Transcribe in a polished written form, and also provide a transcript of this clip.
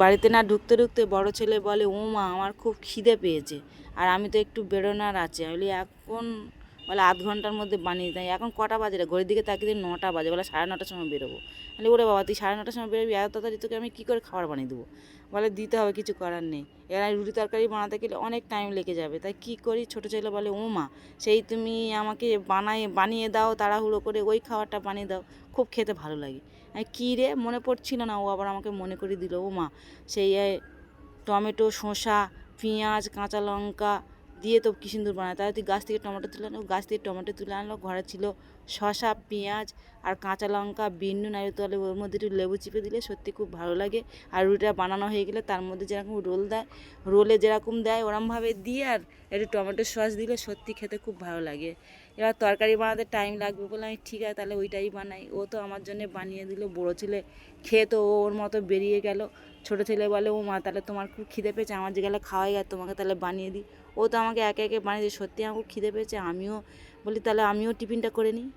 বাড়িতে না ঢুকতে ঢুকতে বড় ছেলে বলে, ও মা আমার খুব খিদে পেয়েছে, আর আমি তো একটু বেরোনার আছে। আমি বলি এখন, বলে আধ ঘন্টার মধ্যে বানিয়ে দেয়। এখন কটা বাজে রে? ঘড়ির দিকে তাকিয়ে 9টা বাজে। বলে 9:30টার সময় বেরোবো। বলি ওরে বাবা, তুই 9:30টার সময় বেরোবি? এত তাড়াতাড়ি তোকে আমি কী করে খাবার বানিয়ে দেবো? বলে দিতে হবে, কিছু করার নেই। এবার আমি রুটি তরকারি বানাতে গেলে অনেক টাইম লেগে যাবে, তাই কী করি? ছোটো ছেলে বলে, ও মা সেই তুমি আমাকে বানিয়ে দাও, তাড়াহুড়ো করে ওই খাবারটা বানিয়ে দাও, খুব খেতে ভালো লাগে। আমি কী রে, মনে পড়ছিল না। ও আবার আমাকে মনে করে দিল, ও মা সেই টমেটো, শসা, পেঁয়াজ, কাঁচা লঙ্কা দিয়ে তো কী সুন্দর বানায়। তাহলে তুই গাছ থেকে টমেটো তুলে আনলো, গাছ থেকে টমেটো তুলে আনলো, ঘরে ছিল শসা, পেঁয়াজ আর কাঁচা লঙ্কা, বিন নুন, আর তাহলে ওর মধ্যে একটু লেবু চিপে দিলে সত্যি খুব ভালো লাগে। আর রুটিটা বানানো হয়ে গেলে তার মধ্যে যেরকম রোল দেয়, রোলে যেরকম দেয় ওরমভাবে দিয়ে আর একটু টমেটো সস দিলে সত্যি খেতে খুব ভালো লাগে। এবার তরকারি বানাতে টাইম লাগবে বলে আমি ঠিক আছে তাহলে ওইটাই বানাই। ও তো আমার জন্য বানিয়ে দিল। বড়ো ছেলে খেয়ে তো ওর মতো বেরিয়ে গেল। ছোটো ছেলে বলে, ও মা তাহলে তোমার খুব খিদে পেয়েছে, আমার যে গেলে খাওয়াই, আর তোমাকে তাহলে বানিয়ে দিই। ও তো আমাকে একে একে বানিয়ে দিই। সত্যি আমার খুব খিদে পেয়েছে। আমিও বলি তাহলে আমিও টিফিনটা করে নিই।